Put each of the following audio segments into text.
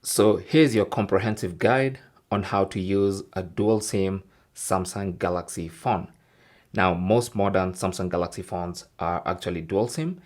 So here's your comprehensive guide on how to use a dual SIM Samsung Galaxy phone. Now, most modern Samsung Galaxy phones are actually dual SIM.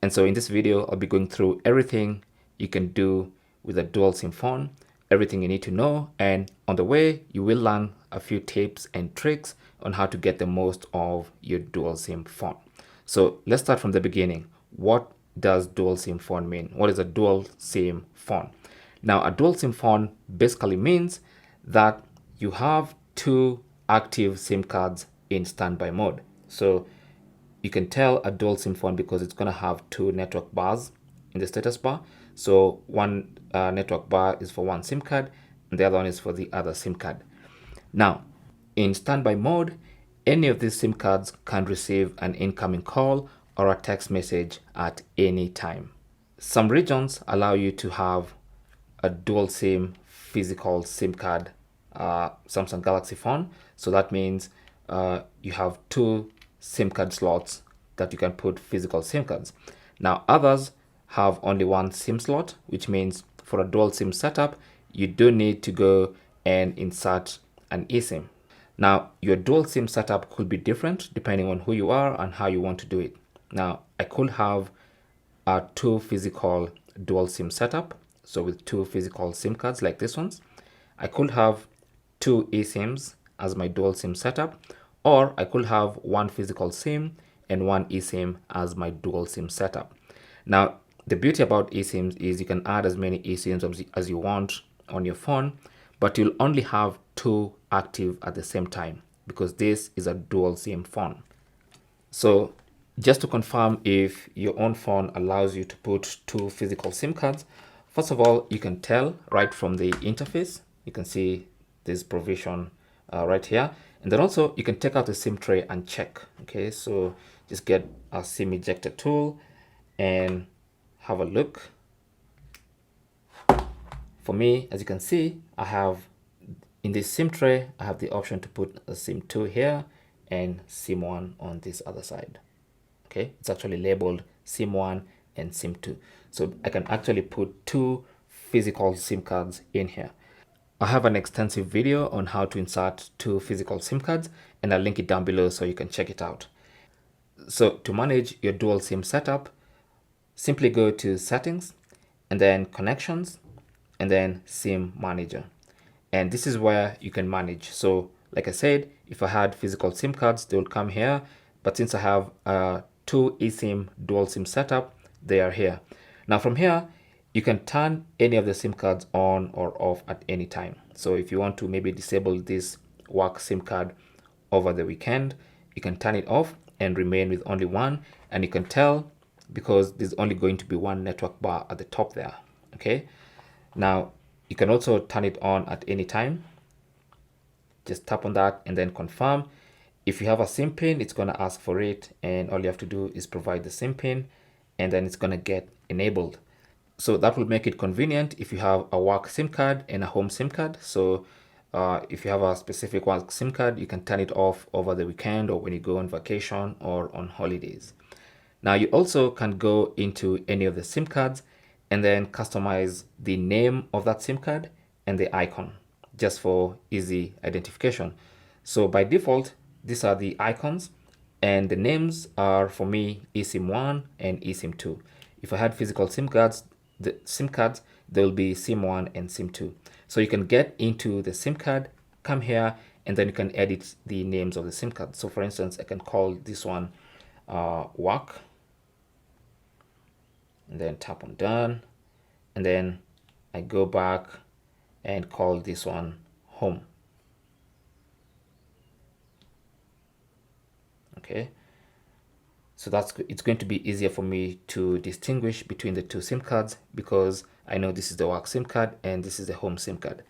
And so in this video, I'll be going through everything you can do with a dual SIM phone, everything you need to know. And on the way, you will learn a few tips and tricks on how to get the most of your dual SIM phone. So let's start from the beginning. What does dual SIM phone mean? What is a dual SIM phone? Now, a dual SIM phone basically means that you have two active SIM cards in standby mode. So you can tell a dual SIM phone because it's going to have two network bars in the status bar. So one network bar is for one SIM card and the other one is for the other SIM card. Now, in standby mode, any of these SIM cards can receive an incoming call or a text message at any time. Some regions allow you to have a dual SIM physical SIM card Samsung Galaxy phone. So that means you have two SIM card slots that you can put physical SIM cards. Now others have only one SIM slot, which means for a dual SIM setup, you do need to go and insert an eSIM. Now your dual SIM setup could be different depending on who you are and how you want to do it. Now I could have a two physical dual SIM setup. So with two physical SIM cards like this ones, I could have two eSIMs as my dual SIM setup, or I could have one physical SIM and one eSIM as my dual SIM setup. Now, the beauty about eSIMs is you can add as many eSIMs as you want on your phone, but you'll only have two active at the same time because this is a dual SIM phone. So just to confirm if your own phone allows you to put two physical SIM cards, first of all, you can tell right from the interface. You can see this provision right here. And then also you can take out the SIM tray and check. Okay, so just get a SIM ejector tool and have a look. For me, as you can see, I have in this SIM tray, I have the option to put a SIM 2 here and SIM 1 on this other side. Okay, it's actually labeled SIM 1 and SIM 2. So I can actually put two physical SIM cards in here. I have an extensive video on how to insert two physical SIM cards and I'll link it down below so you can check it out. So to manage your dual SIM setup, simply go to settings and then connections and then SIM manager. And this is where you can manage. So like I said, if I had physical SIM cards, they will come here. But since I have two eSIM dual SIM setup, they are here. Now from here, you can turn any of the SIM cards on or off at any time. So if you want to maybe disable this work SIM card over the weekend, you can turn it off and remain with only one. And you can tell because there's only going to be one network bar at the top there. Okay. Now you can also turn it on at any time. Just tap on that and then confirm. If you have a SIM pin, it's going to ask for it, and all you have to do is provide the SIM pin and then it's going to get enabled. So that will make it convenient if you have a work SIM card and a home SIM card. So if you have a specific work SIM card, you can turn it off over the weekend or when you go on vacation or on holidays. Now you also can go into any of the SIM cards and then customize the name of that SIM card and the icon just for easy identification. So by default, these are the icons and the names are for me eSIM 1 and eSIM 2. If I had physical SIM cards, there will be SIM 1 and SIM 2. So you can get into the SIM card, come here, and then you can edit the names of the SIM card. So for instance, I can call this one work and then tap on done. And then I go back and call this one home. Okay, so it's going to be easier for me to distinguish between the two SIM cards because I know this is the work SIM card and this is the home SIM card.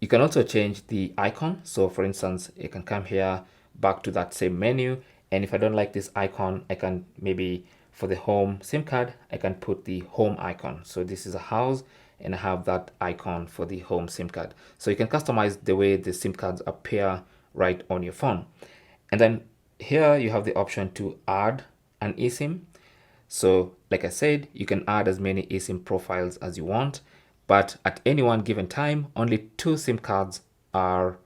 You can also change the icon. So for instance, you can come here back to that same menu, and if I don't like this icon, I can maybe for the home SIM card, I can put the home icon. So this is a house and I have that icon for the home SIM card. So you can customize the way the SIM cards appear right on your phone. And then here you have the option to add an eSIM. So like I said, you can add as many eSIM profiles as you want, but at any one given time, only 2 SIM cards are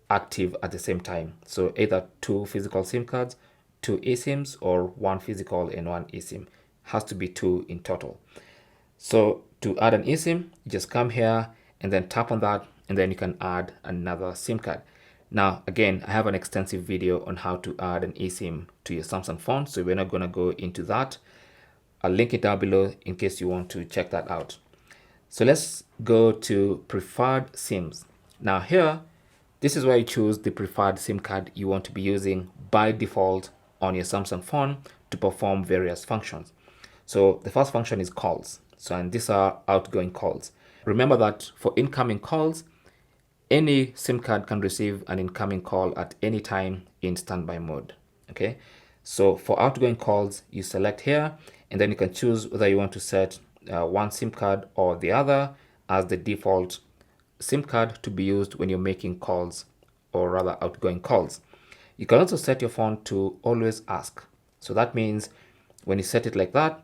active at the same time. So either 2 physical SIM cards, 2 eSIMs, or 1 physical and 1 eSIM. Has to be 2 in total. So to add an eSIM, you just come here and then tap on that, and then you can add another SIM card. Now, again, I have an extensive video on how to add an eSIM to your Samsung phone, so we're not going to go into that. I'll link it down below in case you want to check that out. So let's go to preferred SIMs. Now here, this is where you choose the preferred SIM card you want to be using by default on your Samsung phone to perform various functions. So the first function is calls. So, and these are outgoing calls. Remember that for incoming calls, any SIM card can receive an incoming call at any time in standby mode. Okay. So for outgoing calls, you select here, and then you can choose whether you want to set one SIM card or the other as the default SIM card to be used when you're making calls, or rather outgoing calls. You can also set your phone to always ask. So that means when you set it like that,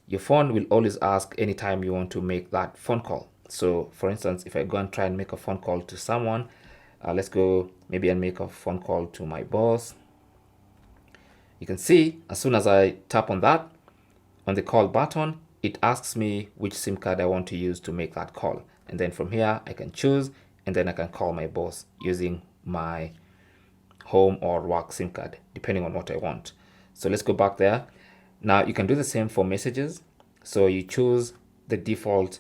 your phone will always ask anytime you want to make that phone call. So for instance, if I go and try and make a phone call to someone, let's go maybe and make a phone call to my boss. You can see as soon as I tap on that, on the call button, it asks me which SIM card I want to use to make that call. And then from here, I can choose, and then I can call my boss using my home or work SIM card, depending on what I want. So let's go back there. Now you can do the same for messages. So you choose the default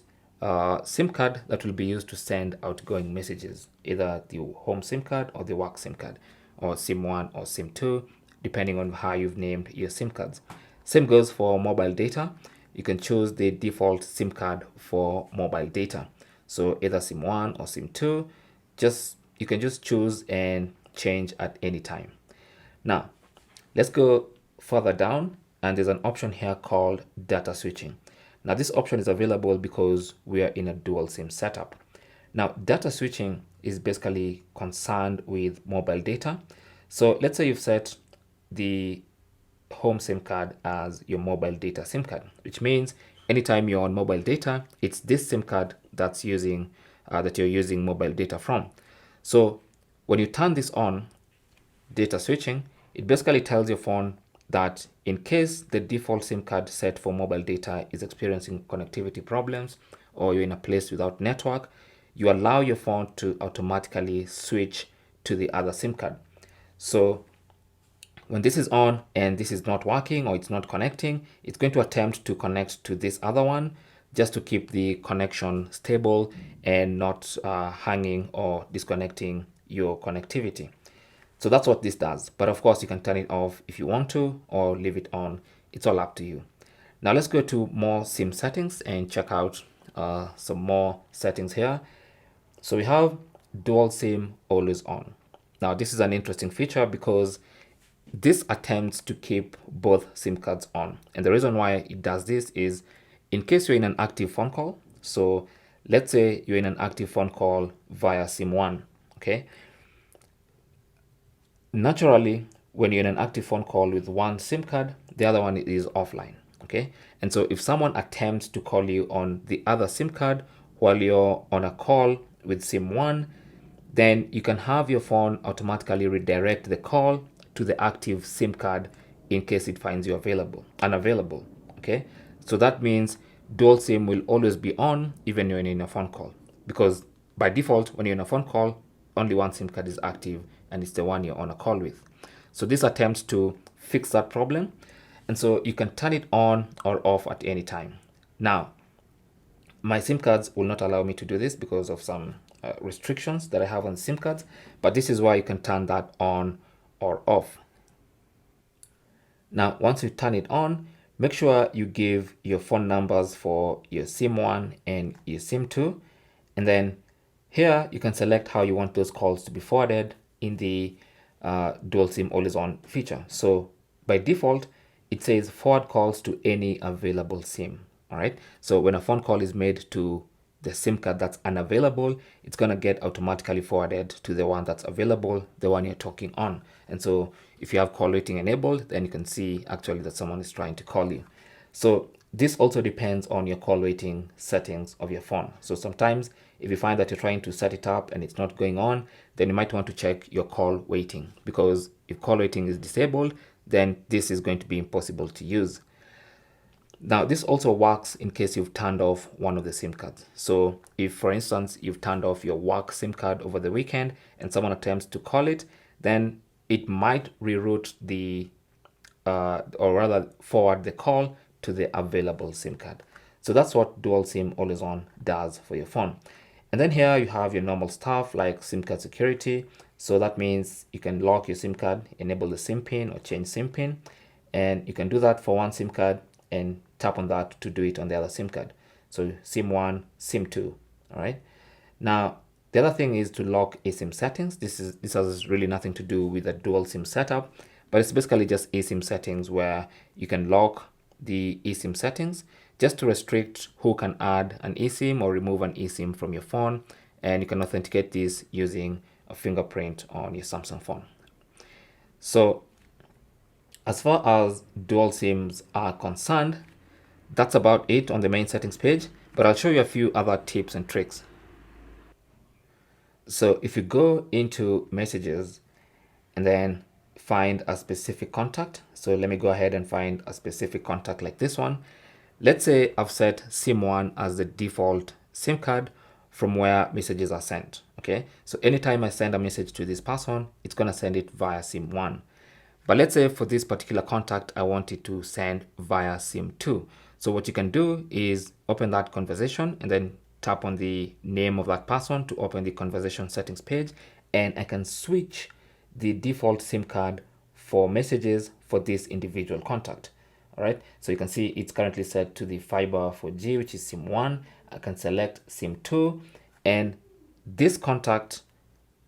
SIM card that will be used to send outgoing messages, either the home SIM card or the work SIM card, or SIM 1 or SIM 2, depending on how you've named your SIM cards. Same goes for mobile data. You can choose the default SIM card for mobile data. So either SIM 1 or SIM 2, you can just choose and change at any time. Now, let's go further down, and there's an option here called data switching. Now, this option is available because we are in a dual SIM setup. Now, data switching is basically concerned with mobile data. So let's say you've set the home SIM card as your mobile data SIM card, which means anytime you're on mobile data, it's this SIM card that you're using mobile data from. So when you turn this on, data switching, it basically tells your phone that in case the default SIM card set for mobile data is experiencing connectivity problems, or you're in a place without network, you allow your phone to automatically switch to the other SIM card. So when this is on and this is not working or it's not connecting, it's going to attempt to connect to this other one just to keep the connection stable and not hanging or disconnecting your connectivity. So that's what this does. But of course, you can turn it off if you want to, or leave it on. It's all up to you. Now let's go to more SIM settings and check out some more settings here. So we have dual SIM always on. Now this is an interesting feature because this attempts to keep both SIM cards on. And the reason why it does this is in case you're in an active phone call. So let's say you're in an active phone call via SIM 1, okay? Naturally, when you're in an active phone call with one SIM card, the other one is offline, okay? And so if someone attempts to call you on the other SIM card while you're on a call with SIM 1, then you can have your phone automatically redirect the call to the active SIM card in case it finds you unavailable, okay? So that means dual SIM will always be on even when you're in a phone call, because by default, when you're in a phone call, only one SIM card is active, and it's the one you're on a call with. So this attempts to fix that problem, and so you can turn it on or off at any time. Now, my SIM cards will not allow me to do this because of some restrictions that I have on SIM cards, but this is why you can turn that on or off. Now, once you turn it on, make sure you give your phone numbers for your SIM 1 and your SIM 2, and then here you can select how you want those calls to be forwarded in the dual SIM always on feature. So by default, it says forward calls to any available SIM. All right. So when a phone call is made to the SIM card that's unavailable, it's going to get automatically forwarded to the one that's available, the one you're talking on. And so if you have call waiting enabled, then you can see actually that someone is trying to call you. So this also depends on your call waiting settings of your phone. So sometimes if you find that you're trying to set it up and it's not going on, then you might want to check your call waiting, because if call waiting is disabled, then this is going to be impossible to use. Now, this also works in case you've turned off one of the SIM cards. So if, for instance, you've turned off your work SIM card over the weekend and someone attempts to call it, then it might reroute the, or rather forward the call to the available SIM card. So that's what dual SIM always on does for your phone. And then here you have your normal stuff like SIM card security. So that means you can lock your SIM card, enable the SIM pin or change SIM pin. And you can do that for one SIM card and tap on that to do it on the other SIM card. So SIM 1, SIM 2, all right? Now, the other thing is to lock eSIM settings. This has really nothing to do with a dual SIM setup, but it's basically just eSIM settings where you can lock the eSIM settings just to restrict who can add an eSIM or remove an eSIM from your phone. And you can authenticate this using a fingerprint on your Samsung phone. So as far as dual SIMs are concerned, that's about it on the main settings page, but I'll show you a few other tips and tricks. So if you go into messages and then find a specific contact, so let me go ahead and find a specific contact like this one. Let's say I've set SIM 1 as the default SIM card from where messages are sent. Okay, so anytime I send a message to this person, it's going to send it via SIM 1. But let's say for this particular contact, I want it to send via SIM 2. So what you can do is open that conversation and then tap on the name of that person to open the conversation settings page. And I can switch the default SIM card for messages for this individual contact. All right, so you can see it's currently set to the fiber 4G, which is SIM 1. I can select SIM 2, and this contact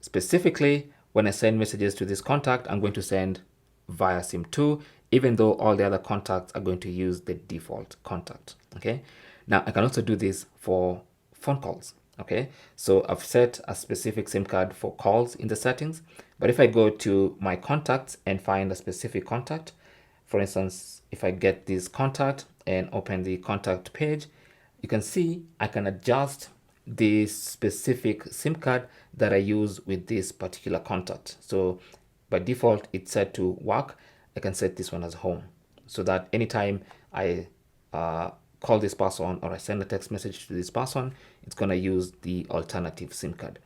specifically, when I send messages to this contact, I'm going to send via SIM 2, even though all the other contacts are going to use the default contact. Okay, now I can also do this for phone calls. Okay, so I've set a specific SIM card for calls in the settings, but if I go to my contacts and find a specific contact, for instance, if I get this contact and open the contact page, you can see I can adjust the specific SIM card that I use with this particular contact. So by default, it's set to work. I can set this one as home so that anytime I call this person or I send a text message to this person, it's going to use the alternative SIM card.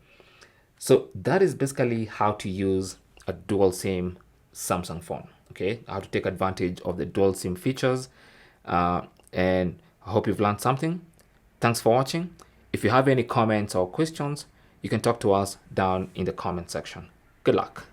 So that is basically how to use a dual SIM Samsung phone. Okay, how to take advantage of the dual SIM features. And I hope you've learned something. Thanks for watching. If you have any comments or questions, you can talk to us down in the comment section. Good luck.